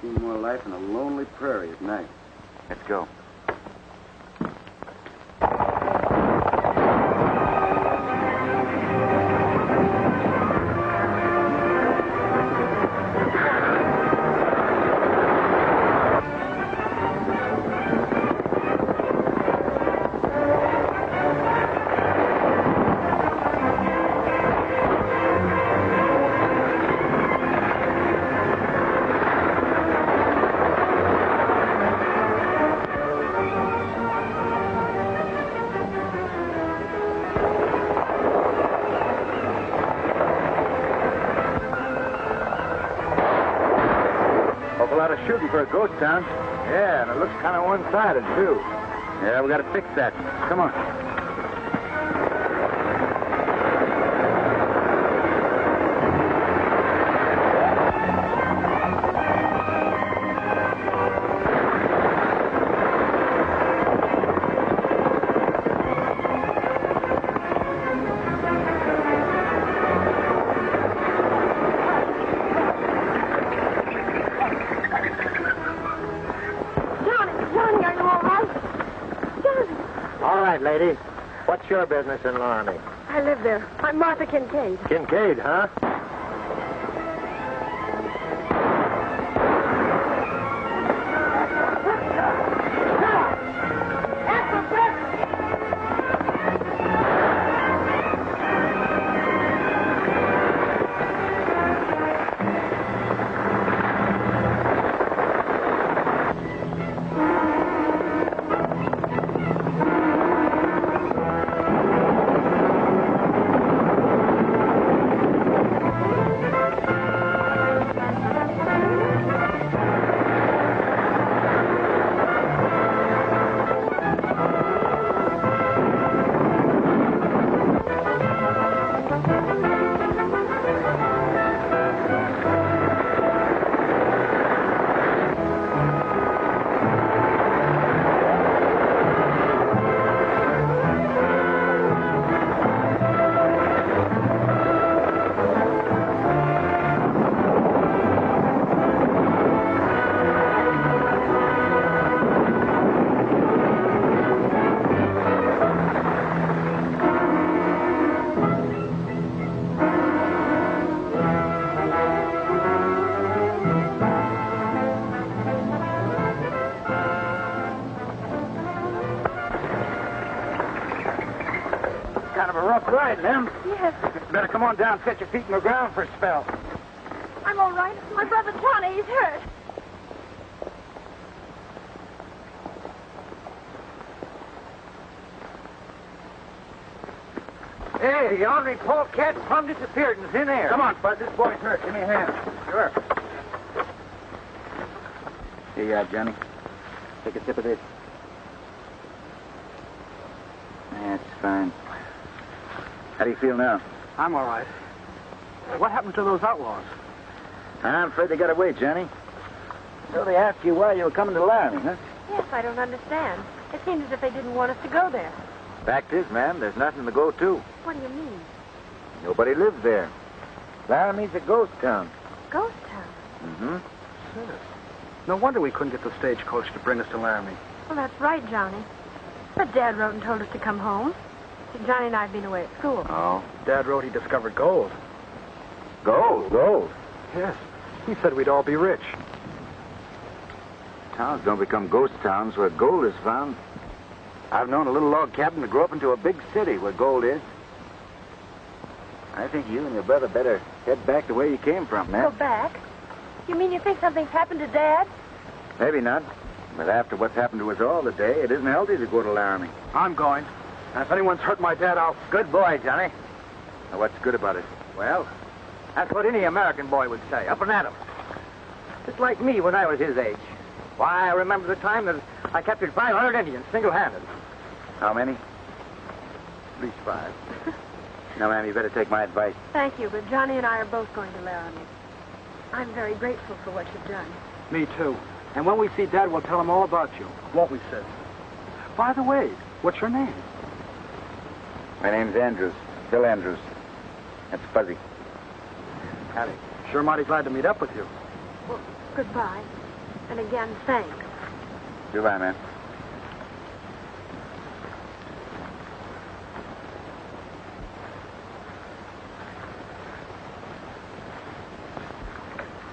seen more life in a lonely prairie at night. Let's go. Shooting for a ghost town. Yeah, and it looks kind of one-sided, too. Yeah, we got to fix that. Come on. Lady, what's your business in Laramie? I live there. I'm Martha Kincaid. Kincaid, huh? Right, ma'am? Yes. Better come on down, set your feet in the ground for a spell. I'm all right. My brother Johnny, he's hurt. Hey, the ornery polecat plumb disappeared in thin air. Come on, Bud. This boy's hurt. Give me a hand. Sure. Here you are, Johnny. Take a sip of this. That's fine. How do you feel now? I'm all right. What happened to those outlaws? I'm afraid they got away, Johnny. So they asked you why you were coming to Laramie, huh? Yes, I don't understand. It seems as if they didn't want us to go there. Fact is, ma'am, there's nothing to go to. What do you mean? Nobody lives there. Laramie's a ghost town. Ghost town? Mm-hmm. Sis. No wonder we couldn't get the stagecoach to bring us to Laramie. Well, that's right, Johnny. But Dad wrote and told us to come home. Johnny and I have been away at school. Oh. Dad wrote he discovered gold. Gold? Gold? Yes. He said we'd all be rich. Towns don't become ghost towns where gold is found. I've known a little log cabin to grow up into a big city where gold is. I think you and your brother better head back the way you came from, man. Go back? You mean you think something's happened to Dad? Maybe not. But after what's happened to us all today, it isn't healthy to go to Laramie. I'm going. And if anyone's hurt my dad, I'll... Good boy, Johnny. Now, what's good about it? Well, that's what any American boy would say. Up and at 'em. Just like me when I was his age. Why, I remember the time that I captured 500 Indians single-handed. How many? At least 5. Now, ma'am, you better take my advice. Thank you, but Johnny and I are both going to Laramie. I'm very grateful for what you've done. Me, too. And when we see Dad, we'll tell him all about you. Won't we, Sid? By the way, what's your name? My name's Andrews. Bill Andrews. That's Fuzzy. Howdy. Sure mighty glad to meet up with you. Well, goodbye. And again, thanks. Goodbye, man.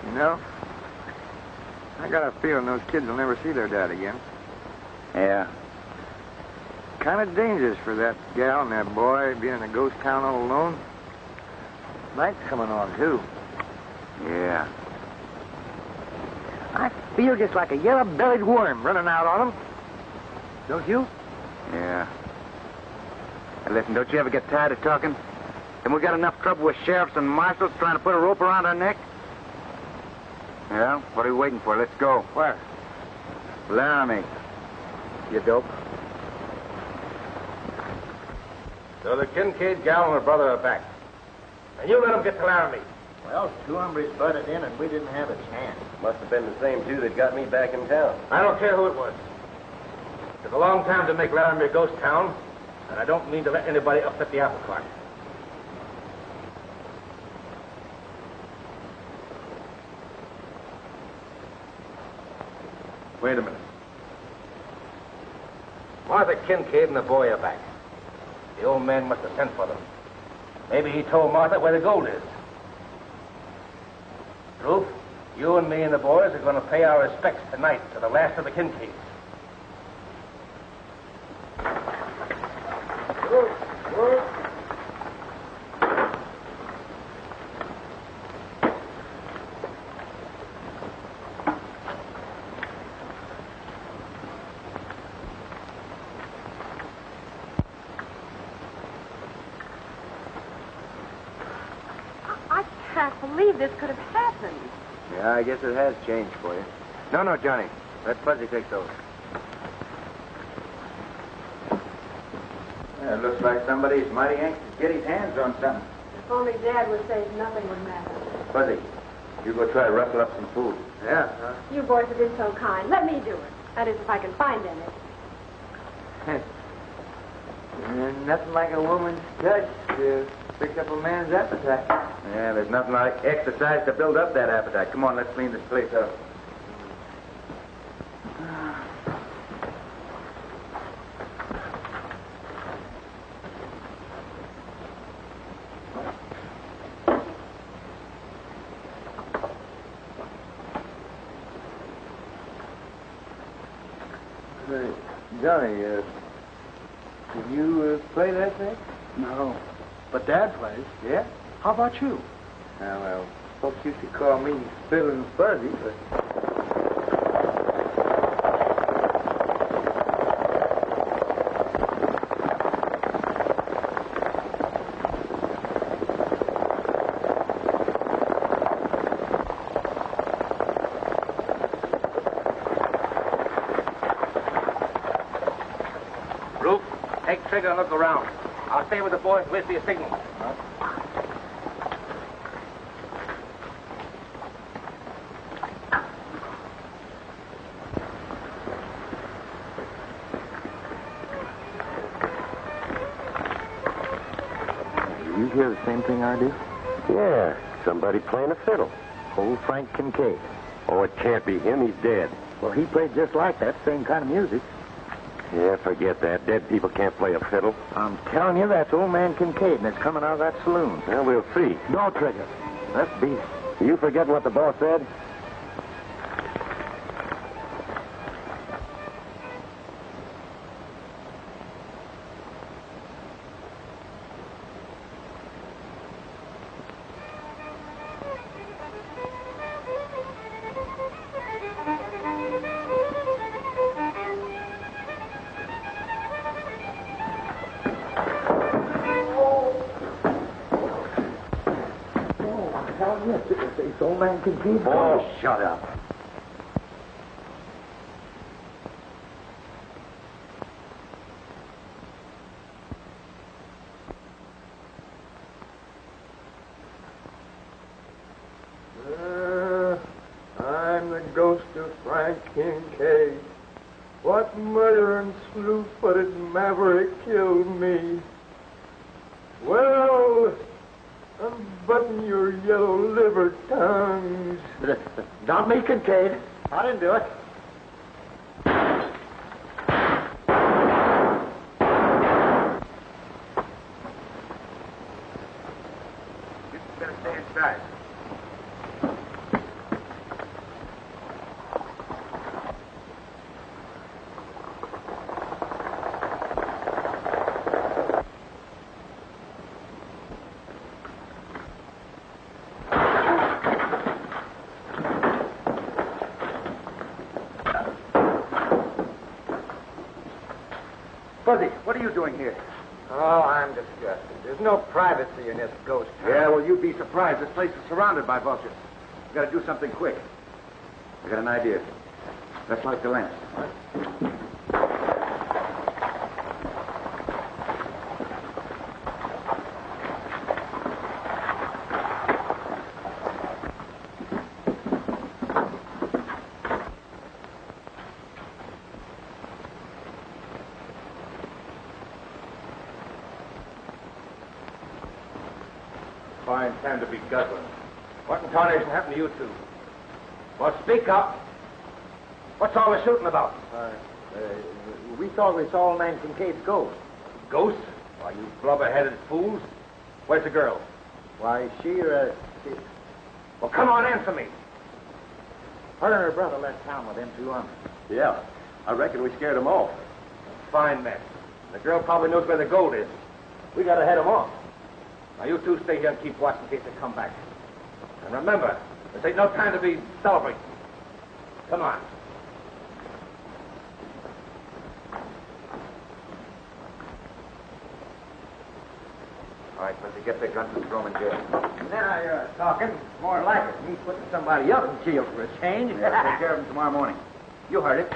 You know, I got a feeling those kids will never see their dad again. Yeah. Kind of dangerous for that gal and that boy being in a ghost town all alone. Night's coming on, too. Yeah. I feel just like a yellow-bellied worm running out on them. Don't you? Yeah. Hey, listen, don't you ever get tired of talking? Then we got enough trouble with sheriffs and marshals trying to put a rope around our neck? Yeah? What are we waiting for? Let's go. Where? Laramie. You dope. So the Kincaid gal and her brother are back. And you let them get to Laramie. Well, two hombres butted in and we didn't have a chance. Must have been the same two that got me back in town. I don't care who it was. It took a long time to make Laramie a ghost town, and I don't mean to let anybody upset the apple cart. Wait a minute. Martha Kincaid and the boy are back. The old man must have sent for them. Maybe he told Martha where the gold is. Ruth, you and me and the boys are going to pay our respects tonight to the last of the Kincaids. I can't believe this could have happened. Yeah, I guess it has changed for you. No, Johnny. Let Fuzzy take those. Yeah, it looks like somebody's mighty anxious to get his hands on something. If only Dad would say nothing would matter. Fuzzy, you go try to rustle up some food. Yeah. You boys have been so kind. Let me do it. That is, if I can find any. Nothing like a woman's touch to pick up a man's appetite. Yeah, there's nothing like exercise to build up that appetite. Come on, let's clean this place up. Johnny, can you play that thing? No. But Dad plays. Yeah? How about you? Well, folks used to call me Fiddlin' Fuzzy, but... Ruth, take trigger and look around. I'll stay with the boys. Wait for your signal. You hear the same thing I do? Yeah, somebody playing a fiddle. Old Frank Kincaid. Oh, it can't be him. He's dead. Well, he played just like that, same kind of music. Yeah, forget that. Dead people can't play a fiddle. I'm telling you, that's old man Kincaid, and it's coming out of that saloon. Well, we'll see. No trigger. Let's beat it. You forget what the boss said? It's old man Kincaid. Oh, shut up. I'm the ghost of Frank Kincaid. What murdering, slew-footed maverick killed me? Well, unbutton your yellow liver tongues. Not me, Kincaid. I didn't do it. You better stay inside. Fuzzy, what are you doing here? Oh, I'm disgusted. There's no privacy in this ghost town. Yeah, well, you'd be surprised. This place is surrounded by vultures. We gotta do something quick. I got an idea. Let's light the lamps. Fine time to be guzzling. What in tarnation happened to you two? Well, speak up. What's all the shooting about? We thought we saw old man Kincaid's ghost. Ghosts? Why, you blubber-headed fools. Where's the girl? Why, she... Well, come on, answer me. Her and her brother left town with them two hombres. Yeah, I reckon we scared them off. Fine mess. The girl probably knows where the gold is. We gotta head them off. Now, you two stay here and keep watch in case they come back. And remember, this ain't no time to be celebrating. Come on. All right, Fuzzy, get the guns and throw them in jail. Now you're talking. More like it. Me putting somebody else in jail for a change. Yeah, take care of them tomorrow morning. You heard it.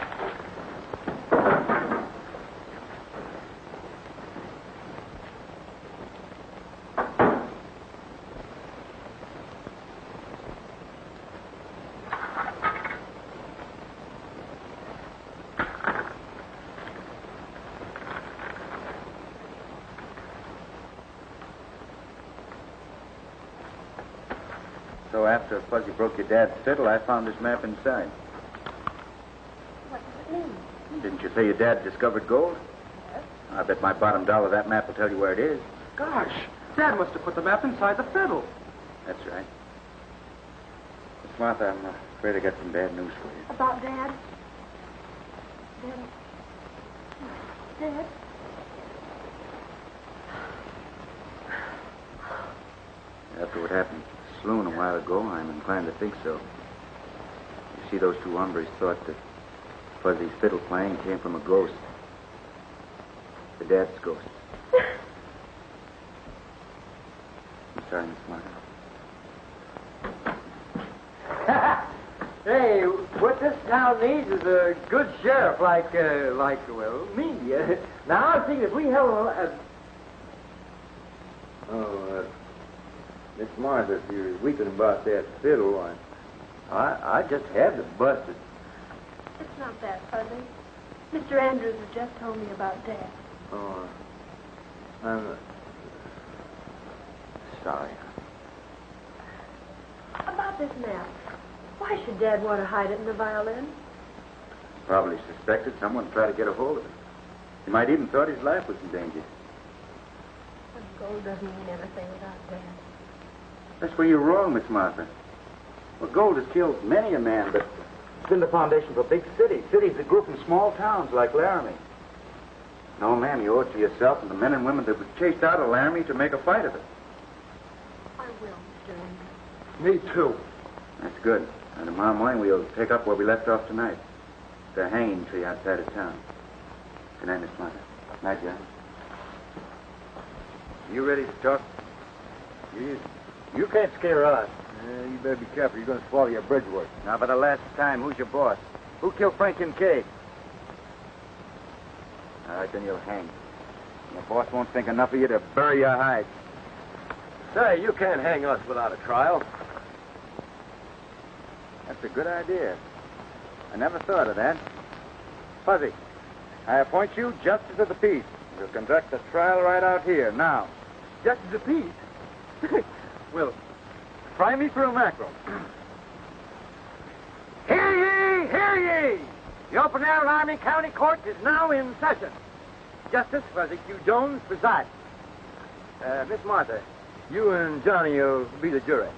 So after Fuzzy broke your dad's fiddle, I found this map inside. What does it mean? Didn't you say your dad discovered gold? Yes. I bet my bottom dollar that map will tell you where it is. Gosh, Dad must have put the map inside the fiddle. That's right. Miss Martha, I'm afraid I got some bad news for you. About Dad? Dad? After what happened to the saloon a while ago, I'm inclined to think so. You see, those two hombres thought that Fuzzy's fiddle playing came from a ghost. The dad's ghost. I'm sorry, Miss Martha. Hey, what this town needs is a good sheriff like me. Now, I think if we held a... Miss Martha, if you're weeping about that fiddle, I just had to bust it. It's not that, Fuzzy. Mr. Andrews has just told me about Dad. Oh, I'm sorry. About this map. Why should Dad want to hide it in the violin? Probably suspected someone tried to get a hold of it. He might even thought his life was in danger. But gold doesn't mean anything without Dad. That's where you're wrong, Miss Martha. Well, gold has killed many a man, but it's been the foundation for big cities. Cities that grew from small towns like Laramie. No, ma'am, you owe it to yourself and the men and women that were chased out of Laramie to make a fight of it. I will, Mr. Andrews. Me too. That's good. And tomorrow morning we'll pick up where we left off tonight. The hanging tree outside of town. Good night, Miss Martha. Night, John. You ready to talk? You can't scare us. You better be careful. You're going to swallow your bridge work. Now, for the last time, who's your boss? Who killed Frank Kincaid? All right, then you'll hang. Your boss won't think enough of you to bury your hide. Say, you can't hang us without a trial. That's a good idea. I never thought of that. Fuzzy, I appoint you justice of the peace. You'll conduct the trial right out here, now. Justice of peace? Well, fry me for a mackerel. Hear ye! Panhandle Army County Court is now in session. Justice Fuzzy Q. Jones presides. Miss Martha, you and Johnny will be the jury.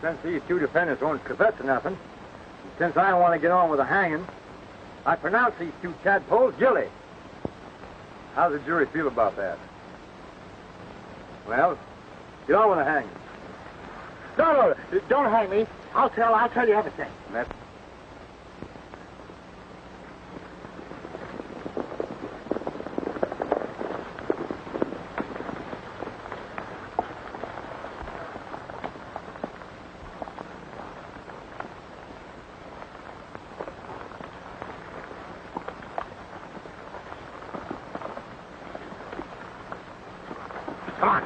Since these two defendants won't confess to nothing, and since I want to get on with the hanging, I pronounce these two tadpoles guilty. How does the jury feel about that? Well, get on with the hanging. No, don't hang me. I'll tell you everything. That's... Come on.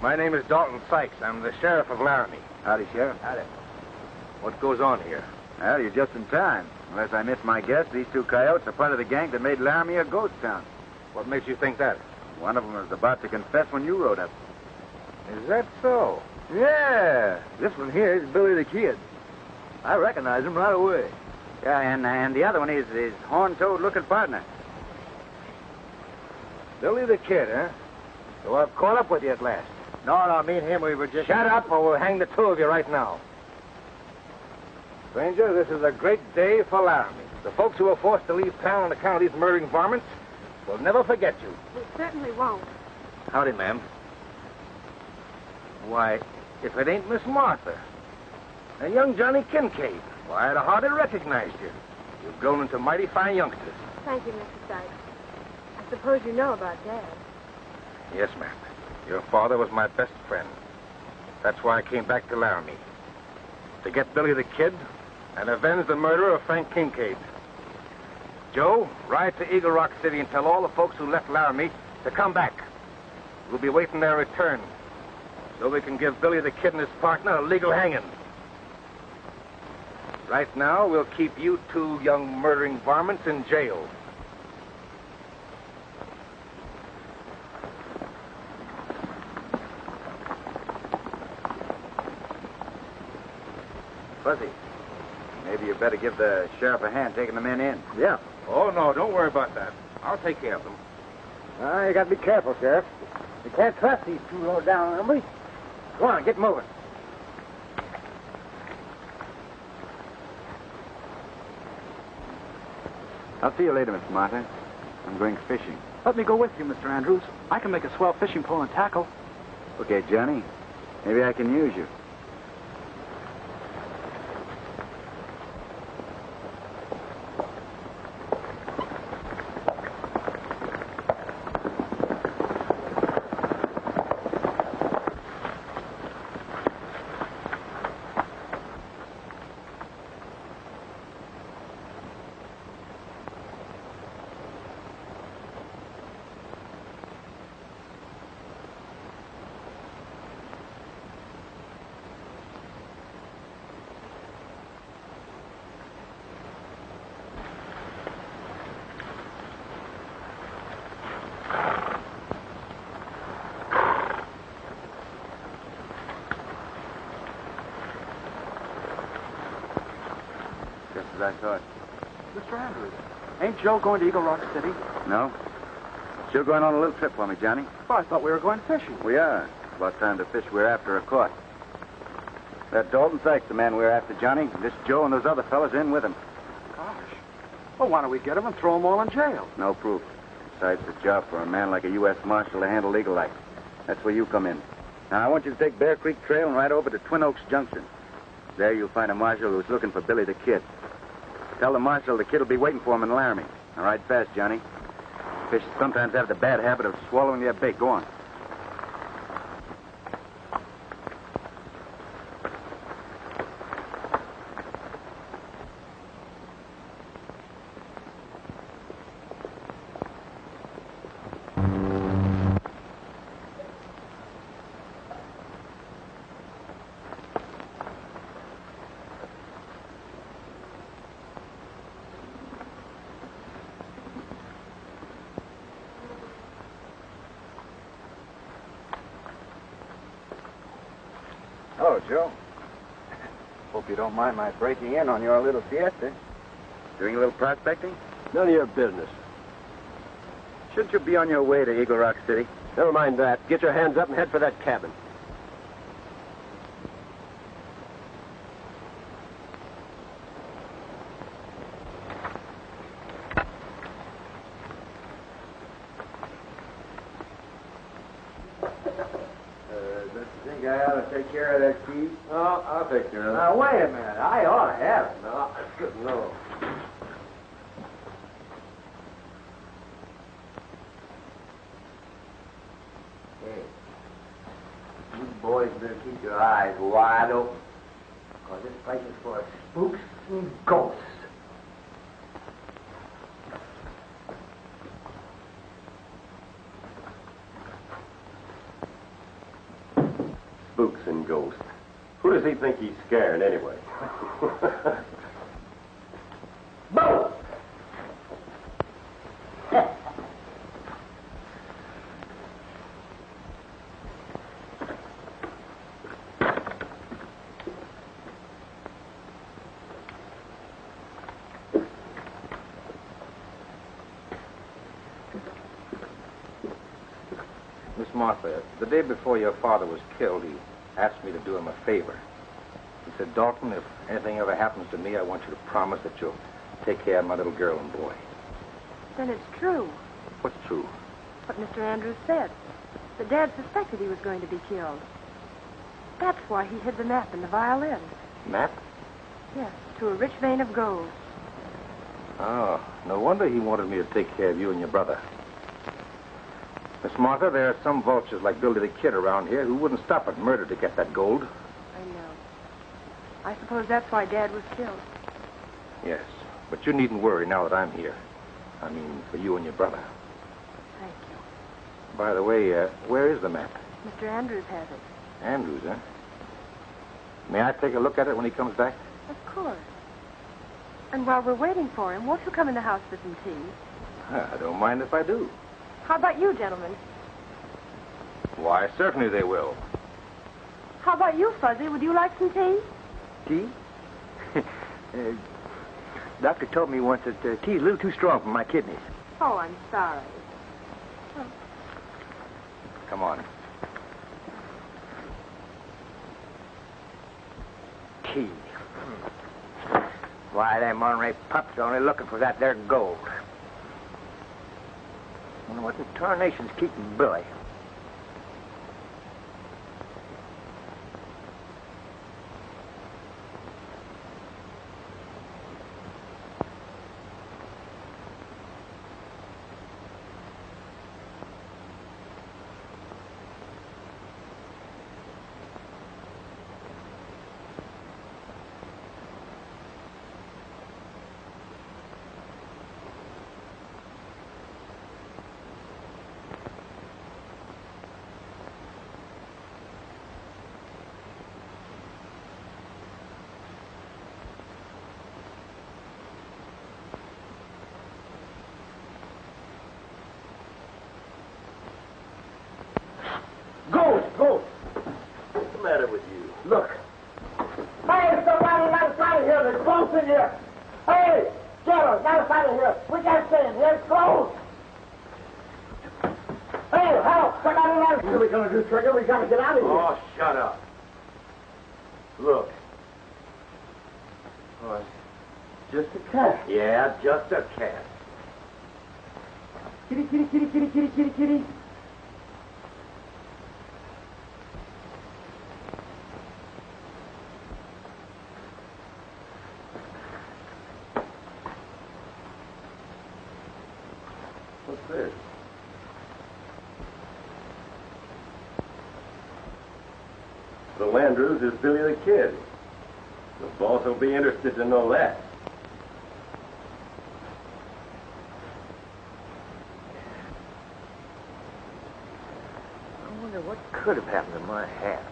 My name is Dalton Sykes. I'm the sheriff of Laramie. Howdy, Sheriff. Howdy. What goes on here? Well, you're just in time. Unless I miss my guess, these two coyotes are part of the gang that made Laramie a ghost town. What makes you think that? One of them was about to confess when you rode up. Is that so? Yeah, this one here is Billy the Kid. I recognize him right away. Yeah, and the other one is his horn-toed looking partner. Billy the Kid, huh? So I've caught up with you at last. No, me and him, we were just... Shut up or we'll hang the two of you right now. Stranger, this is a great day for Laramie. The folks who were forced to leave town on account of these murdering varmints will never forget you. We certainly won't. Howdy, ma'am. Why, if it ain't Miss Martha and young Johnny Kincaid, why, I'd have hardly recognized you. You've grown into mighty fine youngsters. Thank you, Mr. Sykes. I suppose you know about Dad. Yes, ma'am. Your father was my best friend. That's why I came back to Laramie. To get Billy the Kid and avenge the murder of Frank Kincaid. Joe, ride to Eagle Rock City and tell all the folks who left Laramie to come back. We'll be waiting their return so we can give Billy the Kid and his partner a legal hanging. Right now, we'll keep you two young murdering varmints in jail. Fuzzy, maybe you better give the sheriff a hand taking the men in. Yeah. Oh, no, don't worry about that. I'll take care of them. You got to be careful, Sheriff. You can't trust these two low-down hombres. Go on, get moving. I'll see you later, Miss Martha. I'm going fishing. Let me go with you, Mr. Andrews. I can make a swell fishing pole and tackle. Okay, Johnny. Maybe I can use you. Just as I thought. Mr. Andrews, ain't Joe going to Eagle Rock City? No? Still going on a little trip for me, Johnny. Well, I thought we were going fishing. We are. It's about time to fish we're after are caught. That Dalton Sykes, the man we're after, Johnny. This Joe and those other fellas in with him. Gosh. Well, why don't we get them and throw them all in jail? No proof. Besides, it's a job for a man like a U.S. Marshal to handle legal like. That's where you come in. Now, I want you to take Bear Creek Trail and ride over to Twin Oaks Junction. There you'll find a marshal who's looking for Billy the Kid. Tell the marshal the kid will be waiting for him in Laramie. Now, ride fast, Johnny. Fish sometimes have the bad habit of swallowing their bait. Go on. Hello, Joe. Hope you don't mind my breaking in on your little siesta. Doing a little prospecting? None of your business. Shouldn't you be on your way to Eagle Rock City? Never mind that. Get your hands up and head for that cabin. Don't you think I ought to take care of that key? Oh, I'll take care of it. Now, wait a minute. I ought to have it. No. Hey, you boys better keep your eyes wide open. Because this place is full of spooks and ghosts. Spooks and ghosts. Who does he think he's scaring anyway? Boom! Miss Martha, the day before your father was killed, he asked me to do him a favor. He said, Dalton, if anything ever happens to me, I want you to promise that you'll take care of my little girl and boy. Then it's true, What's true? what Mr. Andrews said. The Dad suspected he was going to be killed. That's why he hid the map in the violin. Map? Yes, to a rich vein of gold. Oh, no wonder he wanted me to take care of you and your brother. Miss Martha, there are some vultures like Billy the Kid around here who wouldn't stop at murder to get that gold. I know. I suppose that's why Dad was killed. Yes, but you needn't worry now that I'm here. I mean, for you and your brother. Thank you. By the way, where is the map? Mr. Andrews has it. Andrews, huh? May I take a look at it when he comes back? Of course. And while we're waiting for him, won't you come in the house for some tea? I don't mind if I do. How about you, gentlemen? Why, certainly they will. How about you, Fuzzy? Would you like some tea? Tea? Doctor told me once that tea's a little too strong for my kidneys. Oh, I'm sorry. Come on. Tea. Why, them Monterey pups are only looking for that there gold. Wonder what in tarnation's keeping Billy. Ghost! What's the matter with you? Look. Hey, somebody got us out of here. There's ghosts in here. Hey, Gerald, got us out of here. We can't stay in here. It's closed. Hey, help! Somebody got us. What are we going to do, Trigger? We got to get out of here. Oh, shut up. Look. Oh, just a cat. Yeah, just a cat. Kitty, kitty, kitty, kitty, kitty, kitty, kitty. What's this? The Andrews is Billy the Kid. The boss will be interested to know that. I wonder what could have happened to my hat.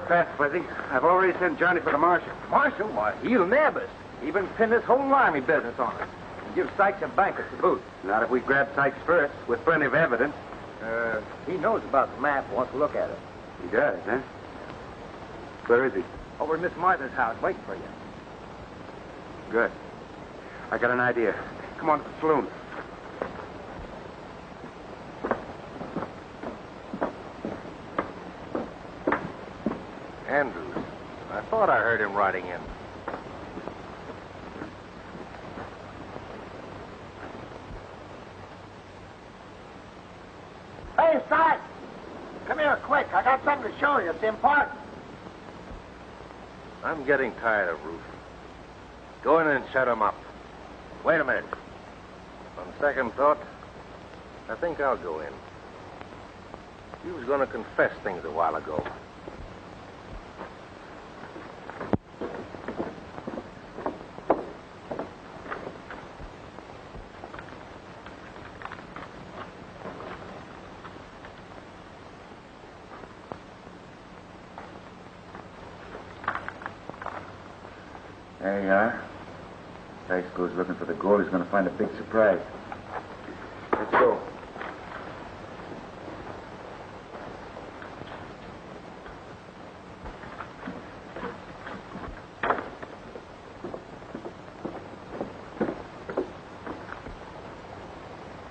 fast, Fuzzy. I've already sent Johnny for the marshal. Marshal? Why, he'll nab us. Even pin this whole army business on us. And give Sykes a banquet to boot. Not if we grab Sykes first, with plenty of evidence. He knows about the map and wants to look at it. He does, huh? Where is he? Over at Miss Martha's house, waiting for you. Good. I got an idea. Come on to the saloon. Andrews. I thought I heard him riding in. Hey, Sykes! Come here quick. I got something to show you. It's important. I'm getting tired of Ruth. Go in and shut him up. Wait a minute. On second thought, I think I'll go in. He was going to confess things a while ago. There you are. Sykes goes looking for the gold. He's going to find a big surprise. Let's go.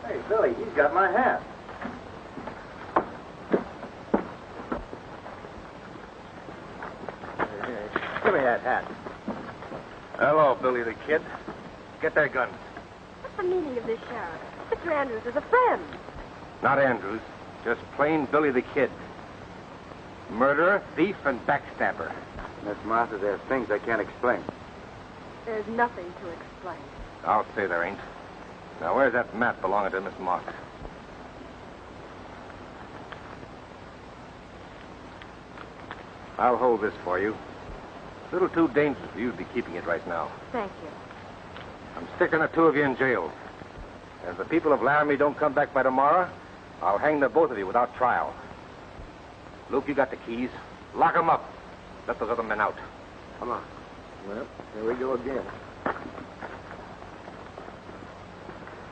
Hey, Billy, he's got my hat. Give me that hat. Hello, Billy the Kid. Get their guns. What's the meaning of this, Sheriff? Mr. Andrews is a friend. Not Andrews. Just plain Billy the Kid. Murderer, thief, and backstabber. Miss Martha, there's things I can't explain. There's nothing to explain. I'll say there ain't. Now, where's that map belonging to Miss Martha? I'll hold this for you. A little too dangerous for you to be keeping it right now. Thank you. I'm sticking the two of you in jail. If the people of Laramie don't come back by tomorrow, I'll hang the both of you without trial. Luke, you got the keys. Lock them up. Let those other men out. Come on. Well, here we go again.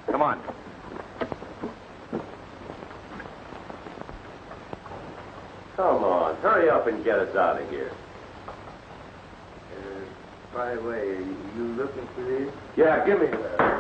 Come on. Come on, hurry up and get us out of here. By the way, are you looking for this? Yeah, give me that.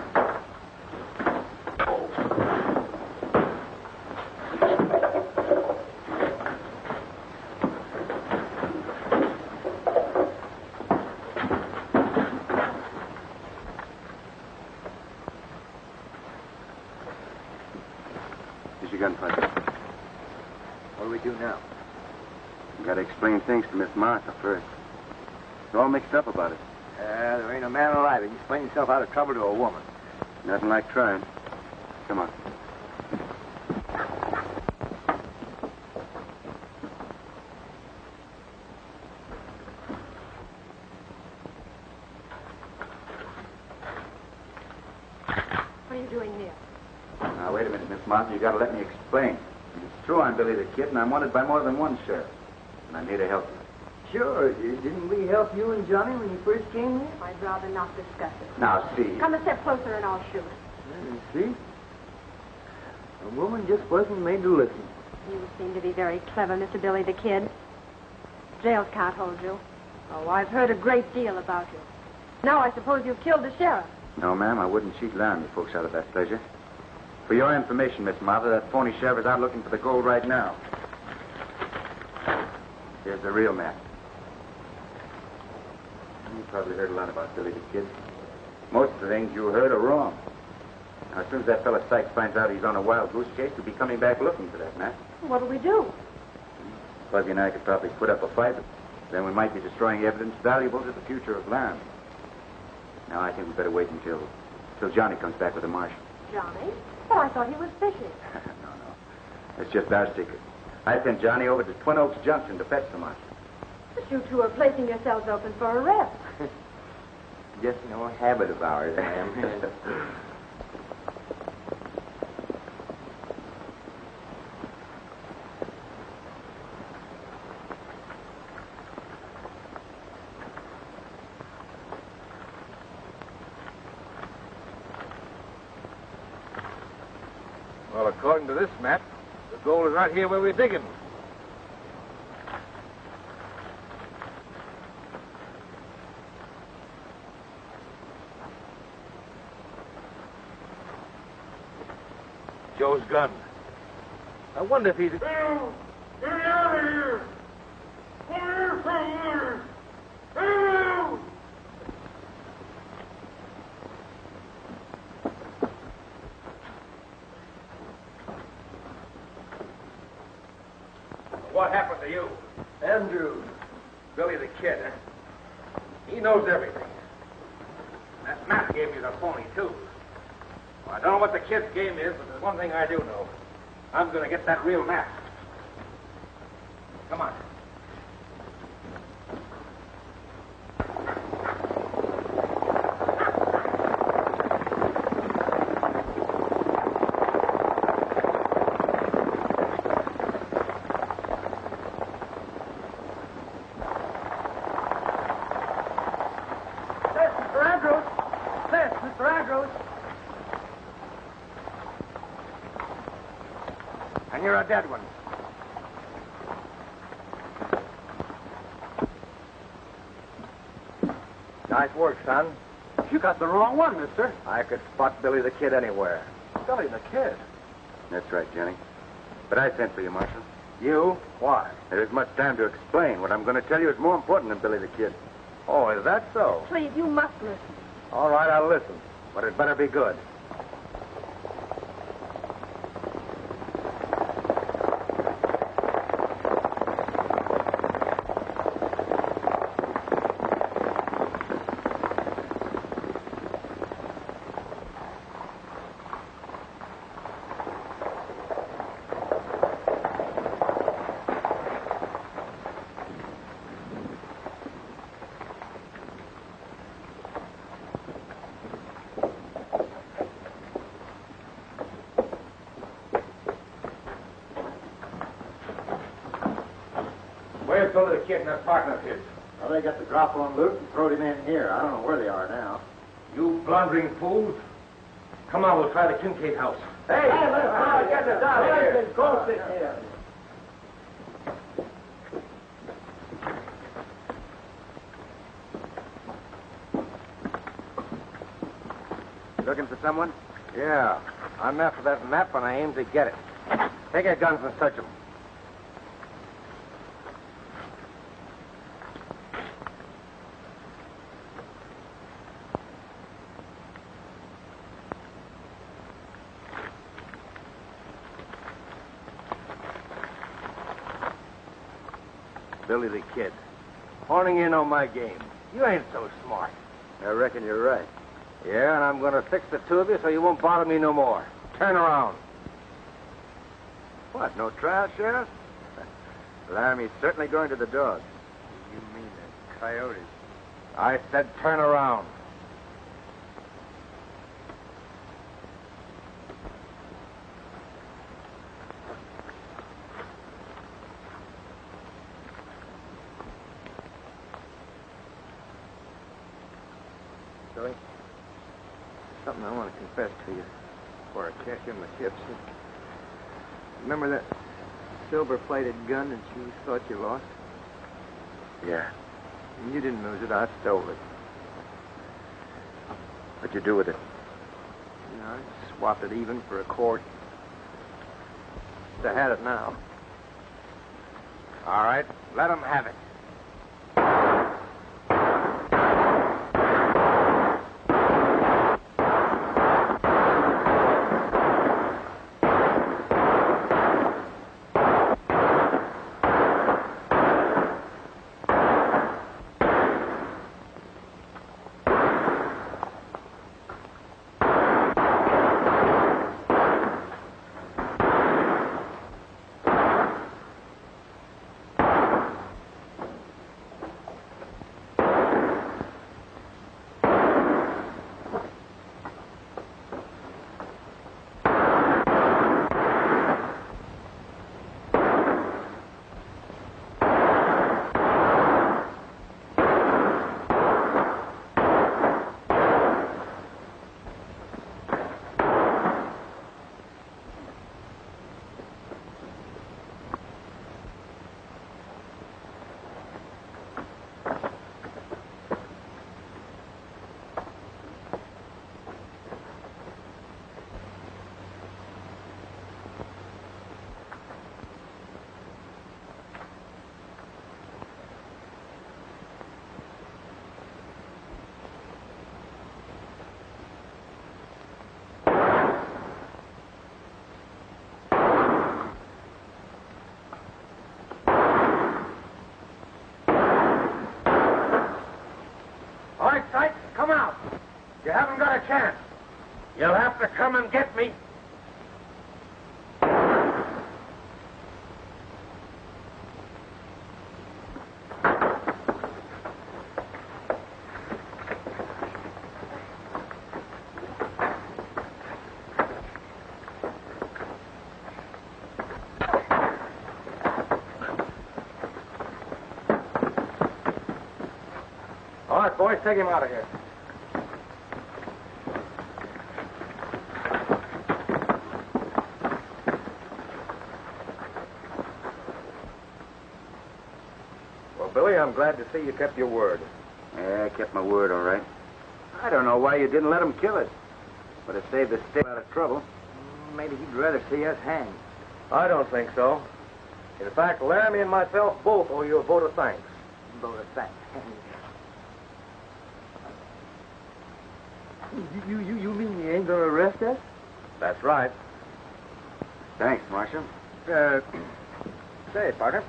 Here's your gunfighter. What do we do now? You got to explain things to Miss Martha first. It's all mixed up about it. There ain't a man alive who can explain himself out of trouble to a woman. Nothing like trying. Come on. What are you doing here? Now, wait a minute, Miss Martha. You got to let me explain. It's true I'm Billy the Kid, and I'm wanted by more than one sheriff. And I'm here to help you. Sure. Didn't we help you and Johnny when you first came here? I'd rather not discuss it. Now, see. Come a step closer and I'll shoot. See? A woman just wasn't made to listen. You seem to be very clever, Mr. Billy the Kid. Jails can't hold you. Oh, I've heard a great deal about you. Now I suppose you've killed the sheriff. No, ma'am, I wouldn't cheat Laramie folks out of that pleasure. For your information, Miss Martha, that phony sheriff is out looking for the gold right now. Here's the real map. You probably heard a lot about Billy the Kid. Most of the things you heard are wrong. Now, as soon as that fellow Sykes finds out he's on a wild goose chase, he'll be coming back looking for that map. What'll we do? Fuzzy and I could probably put up a fight, but then we might be destroying evidence valuable to the future of Laramie. Now, I think we better wait until Johnny comes back with the marshal. Johnny? But I thought he was fishing. No. It's just our secret. I sent Johnny over to Twin Oaks Junction to fetch the marshal. But you two are placing yourselves open for arrest. Just no habit of ours, ma'am. Well, according to this map, the gold is right here where we're digging. Joe's gun. I wonder if he's... Bill! Get out of here! Fire from there! Bill! What happened to you? Andrew. Billy the Kid, huh? He knows everything. That map gave me the phony, too. Well, I don't know what the kid's game is, but there's one thing I do know. I'm going to get that real map. Come on. And you're a dead one. Nice work, son. You got the wrong one, mister. I could spot Billy the Kid anywhere. Billy the Kid. That's right, Johnny. But I sent for you, Marshal. You? Why? There isn't much time to explain. What I'm going to tell you is more important than Billy the Kid. Oh, is that so? Please, you must listen. All right, I'll listen. But it better be good. Where's Billy the Kid and that partner of his? Well, they got the drop on loot and throwed him in here. I don't know where they are now. You blundering fools. Come on, we'll try the Kincaid house. Hey, let's get this out of here. Go sit here. Looking for someone? Yeah. I'm after that map, and I aim to get it. Take your guns and search them. Billy the Kid. Horning in on my game. You ain't so smart. I reckon you're right. Yeah, and I'm going to fix the two of you so you won't bother me no more. Turn around. What, no trial, Sheriff? Laramie's certainly going to the dog. You mean the coyotes? I said turn around. Billy, something I want to confess to you before I cash in the chips. Remember that silver-plated gun that you thought you lost? Yeah. And you didn't lose it. I stole it. What'd you do with it? You know, I swapped it even for a quart. I had it now. All right, let them have it. chance. You'll have to come and get me. All right, boys, take him out of here. Well, Billy, I'm glad to see you kept your word. Yeah, I kept my word, all right. I don't know why you didn't let him kill us. Would have saved the state out of trouble. Maybe he'd rather see us hanged. I don't think so. In fact, Laramie and myself both owe you a vote of thanks. Vote of thanks. You mean you ain't gonna arrest us? That's right. Thanks, Marshal. Say, partner,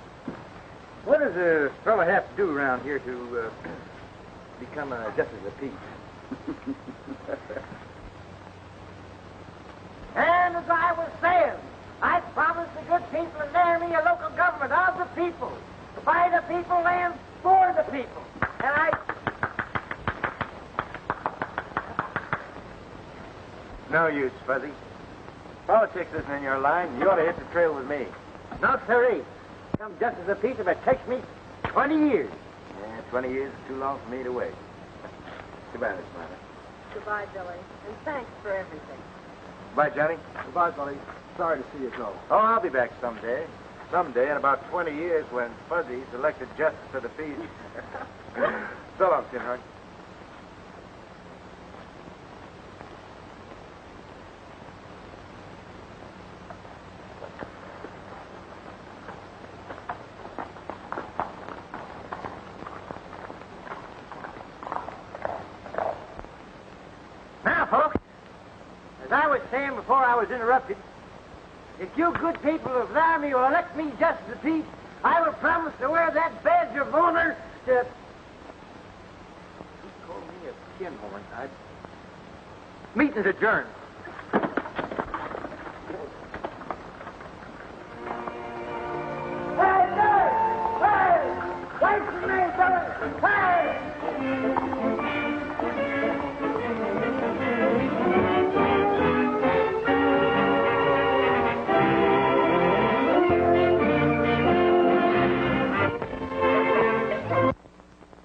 what does a fella have to do around here to become a justice of peace? And as I was saying, I promised the good people in Laramie a local government of the people, by the people and for the people. And I... No use, Fuzzy. Politics isn't in your line. You ought to hit the trail with me. No, sirree. Become justice of peace if it takes me 20 years. Yeah, 20 years is too long for me to wait. Goodbye, Miss Martha. Goodbye, Billy. And thanks for everything. Goodbye, Johnny. Goodbye, Billy. Sorry to see you go. Oh, I'll be back someday. Someday in about 20 years when Fuzzy's elected justice of the peace. So long, Sinhart. Now, folks, as I was saying before I was interrupted, if you good people of Laramie will elect me justice of peace, I will promise to wear that badge of honor to... He called me a skin horn. Meeting's adjourned.